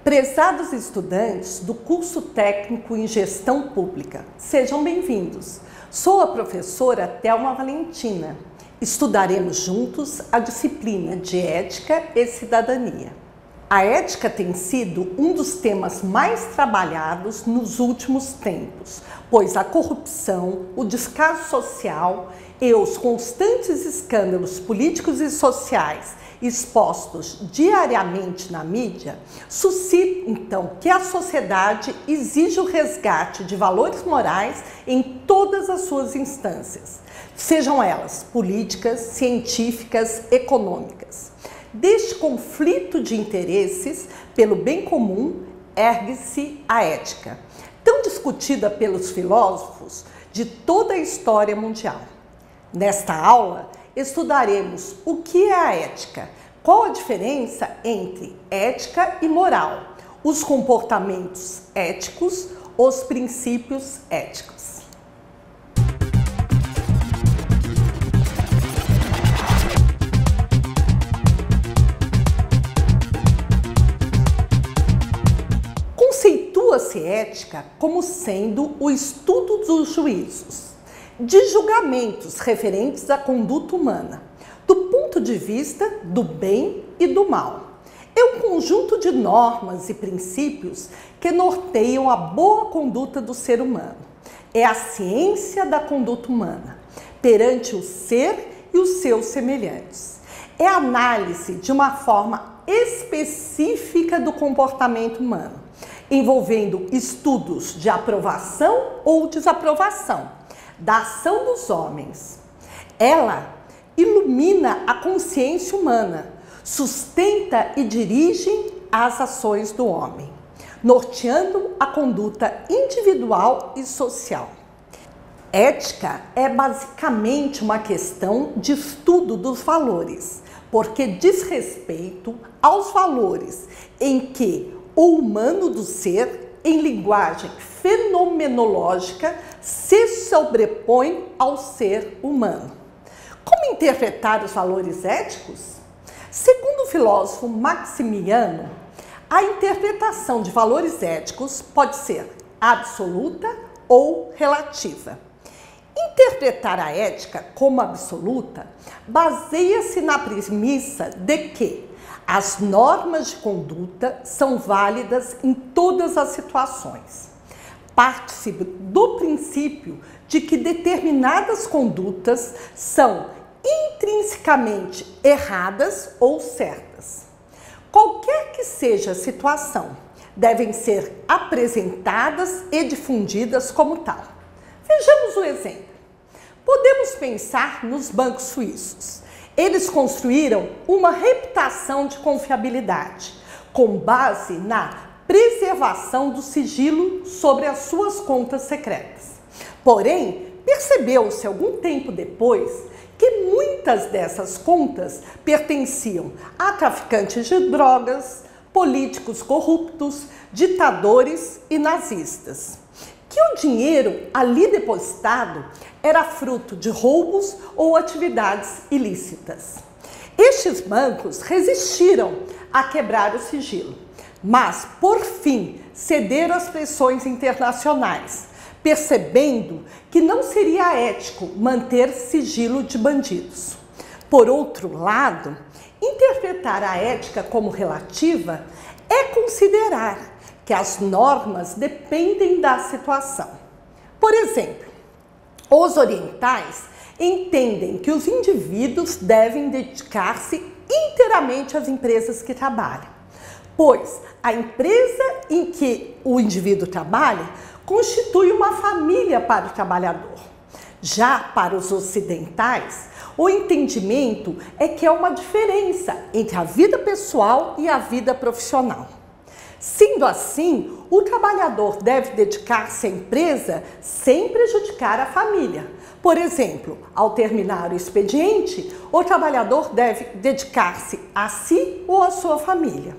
Prezados estudantes do curso técnico em gestão pública, sejam bem-vindos. Sou a professora Thelma Valentina. Estudaremos juntos a disciplina de Ética e Cidadania. A ética tem sido um dos temas mais trabalhados nos últimos tempos, pois a corrupção, o descaso social e os constantes escândalos políticos e sociais expostos diariamente na mídia suscitam, então, que a sociedade exige o resgate de valores morais em todas as suas instâncias, sejam elas políticas, científicas, econômicas. Deste conflito de interesses pelo bem comum ergue-se a ética, tão discutida pelos filósofos de toda a história mundial. Nesta aula, estudaremos o que é a ética, qual a diferença entre ética e moral, os comportamentos éticos, os princípios éticos. Conceitua-se ética como sendo o estudo dos juízos, de julgamentos referentes à conduta humana, do ponto de vista do bem e do mal. É um conjunto de normas e princípios que norteiam a boa conduta do ser humano. É a ciência da conduta humana, perante o ser e os seus semelhantes. É a análise de uma forma específica do comportamento humano, envolvendo estudos de aprovação ou desaprovação da ação dos homens. Ela ilumina a consciência humana, sustenta e dirige as ações do homem, norteando a conduta individual e social. Ética é basicamente uma questão de estudo dos valores, porque diz respeito aos valores em que o humano do ser, em linguagem fenomenológica, se sobrepõe ao ser humano. Como interpretar os valores éticos? Segundo o filósofo Maximiano, a interpretação de valores éticos pode ser absoluta ou relativa. Interpretar a ética como absoluta baseia-se na premissa de que as normas de conduta são válidas em todas as situações. Parte-se do princípio de que determinadas condutas são intrinsecamente erradas ou certas. Qualquer que seja a situação, devem ser apresentadas e difundidas como tal. Vejamos um exemplo. Podemos pensar nos bancos suíços. Eles construíram uma reputação de confiabilidade, com base na preservação do sigilo sobre as suas contas secretas. Porém, percebeu-se algum tempo depois que muitas dessas contas pertenciam a traficantes de drogas, políticos corruptos, ditadores e nazistas. Que o dinheiro ali depositado era fruto de roubos ou atividades ilícitas. Estes bancos resistiram a quebrar o sigilo, mas, por fim, cederam às pressões internacionais, percebendo que não seria ético manter sigilo de bandidos. Por outro lado, interpretar a ética como relativa é considerar que as normas dependem da situação. Por exemplo, os orientais entendem que os indivíduos devem dedicar-se inteiramente às empresas que trabalham, pois a empresa em que o indivíduo trabalha constitui uma família para o trabalhador. Já para os ocidentais, o entendimento é que há uma diferença entre a vida pessoal e a vida profissional. Sendo assim, o trabalhador deve dedicar-se à empresa sem prejudicar a família. Por exemplo, ao terminar o expediente, o trabalhador deve dedicar-se a si ou à sua família.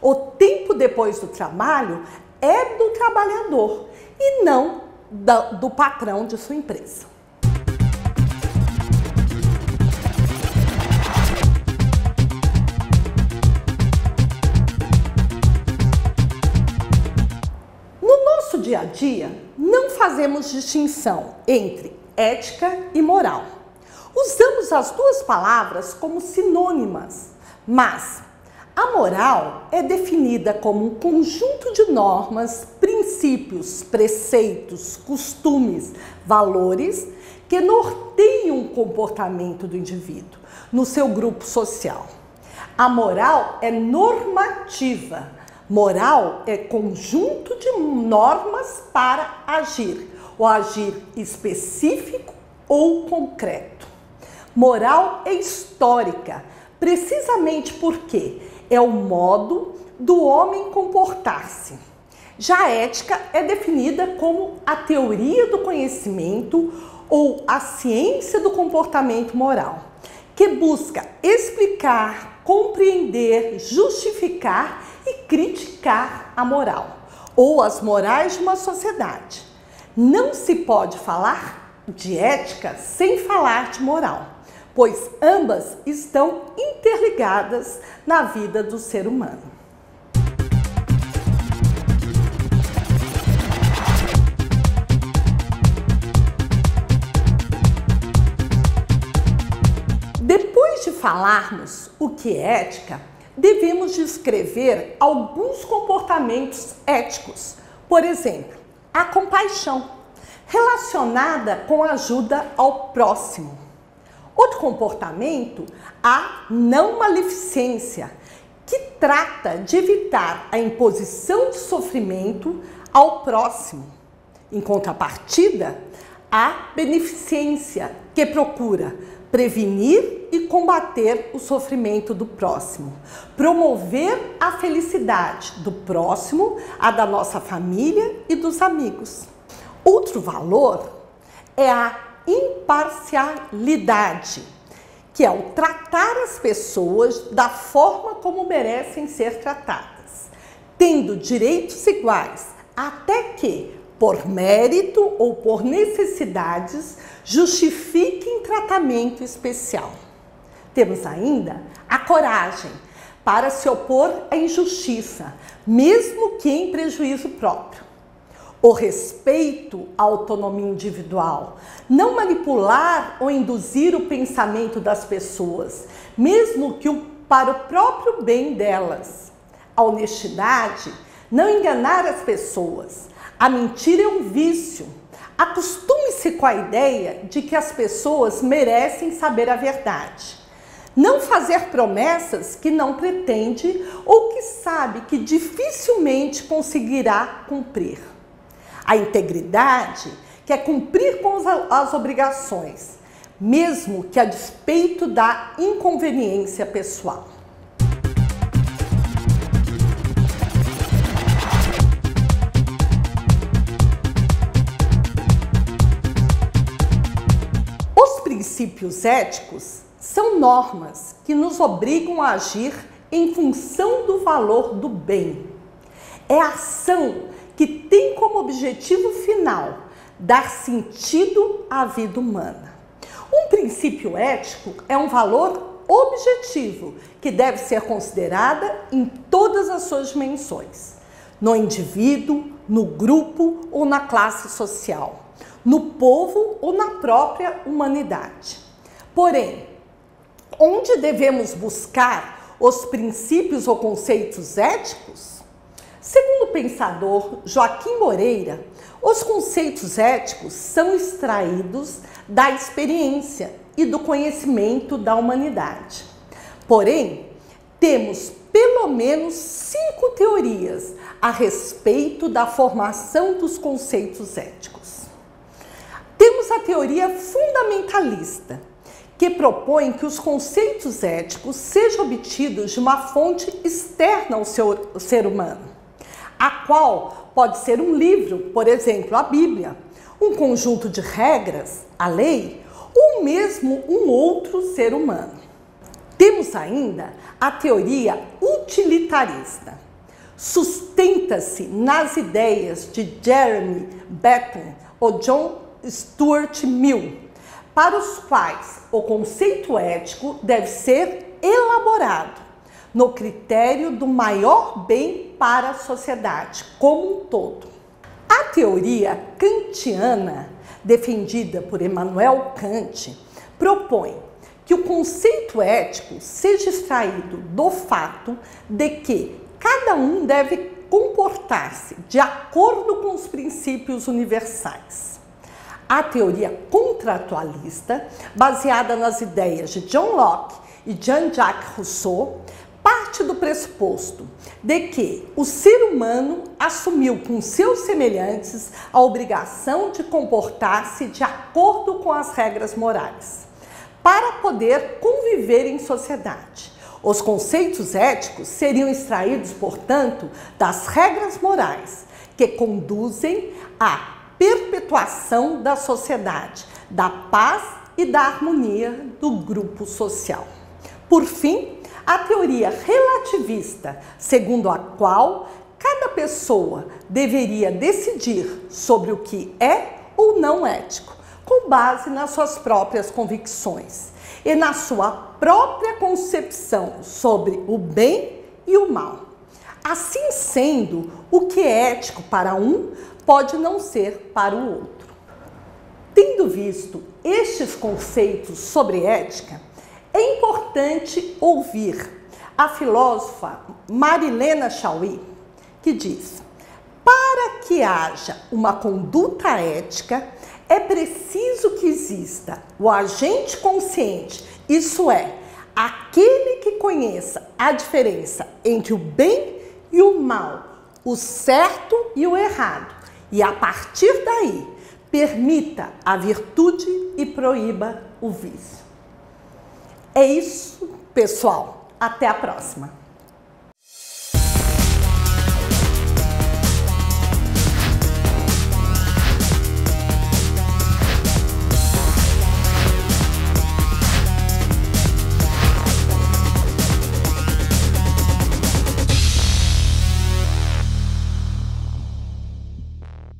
O tempo depois do trabalho é do trabalhador e não do patrão de sua empresa. dia, não fazemos distinção entre ética e moral. Usamos as duas palavras como sinônimas, mas a moral é definida como um conjunto de normas, princípios, preceitos, costumes, valores que norteiam o comportamento do indivíduo no seu grupo social. A moral é normativa. Moral é conjunto de normas para agir, ou agir específico ou concreto. Moral é histórica, precisamente porque é o modo do homem comportar-se. Já a ética é definida como a teoria do conhecimento ou a ciência do comportamento moral, que busca explicar, compreender, justificar e criticar a moral ou as morais de uma sociedade. Não se pode falar de ética sem falar de moral, pois ambas estão interligadas na vida do ser humano. Depois de falarmos o que é ética, devemos descrever alguns comportamentos éticos. Por exemplo, a compaixão, relacionada com a ajuda ao próximo. Outro comportamento, a não maledicência, que trata de evitar a imposição de sofrimento ao próximo. Em contrapartida, a beneficência, que procura prevenir e combater o sofrimento do próximo, promover a felicidade do próximo, a da nossa família e dos amigos. Outro valor é a imparcialidade, que é o tratar as pessoas da forma como merecem ser tratadas, tendo direitos iguais, até que, por mérito ou por necessidades, justifiquem tratamento especial. Temos ainda a coragem para se opor à injustiça, mesmo que em prejuízo próprio. O respeito à autonomia individual, não manipular ou induzir o pensamento das pessoas, mesmo que para o próprio bem delas. A honestidade, não enganar as pessoas. A mentira é um vício. Acostume-se com a ideia de que as pessoas merecem saber a verdade. Não fazer promessas que não pretende ou que sabe que dificilmente conseguirá cumprir. A integridade, que é cumprir com as obrigações, mesmo que a despeito da inconveniência pessoal. Os princípios éticos são normas que nos obrigam a agir em função do valor do bem. É a ação que tem como objetivo final dar sentido à vida humana. Um princípio ético é um valor objetivo que deve ser considerada em todas as suas dimensões, no indivíduo, no grupo ou na classe social, no povo ou na própria humanidade. Porém, onde devemos buscar os princípios ou conceitos éticos? Segundo o pensador Joaquim Moreira, os conceitos éticos são extraídos da experiência e do conhecimento da humanidade. Porém, temos pelo menos 5 teorias a respeito da formação dos conceitos éticos. Temos a teoria fundamentalista, que propõe que os conceitos éticos sejam obtidos de uma fonte externa ao ser humano, a qual pode ser um livro, por exemplo, a Bíblia, um conjunto de regras, a lei, ou mesmo um outro ser humano. Temos ainda a teoria utilitarista. Sustenta-se nas ideias de Jeremy Bentham ou John Stuart Mill, para os quais o conceito ético deve ser elaborado no critério do maior bem para a sociedade como um todo. A teoria kantiana, defendida por Immanuel Kant, propõe que o conceito ético seja extraído do fato de que cada um deve comportar-se de acordo com os princípios universais. A teoria contratualista, baseada nas ideias de John Locke e Jean-Jacques Rousseau, parte do pressuposto de que o ser humano assumiu com seus semelhantes a obrigação de comportar-se de acordo com as regras morais, para poder conviver em sociedade. Os conceitos éticos seriam extraídos, portanto, das regras morais que conduzem à perpetuação da sociedade, da paz e da harmonia do grupo social. Por fim, a teoria relativista, segundo a qual cada pessoa deveria decidir sobre o que é ou não ético, com base nas suas próprias convicções e na sua própria concepção sobre o bem e o mal. Assim sendo, o que é ético para um pode não ser para o outro. Tendo visto estes conceitos sobre ética, é importante ouvir a filósofa Marilena Chauí, que diz: para que haja uma conduta ética, é preciso que exista o agente consciente, isso é, aquele que conheça a diferença entre o bem e o mal, o certo e o errado, e a partir daí permita a virtude e proíba o vício. É isso, pessoal. Até a próxima!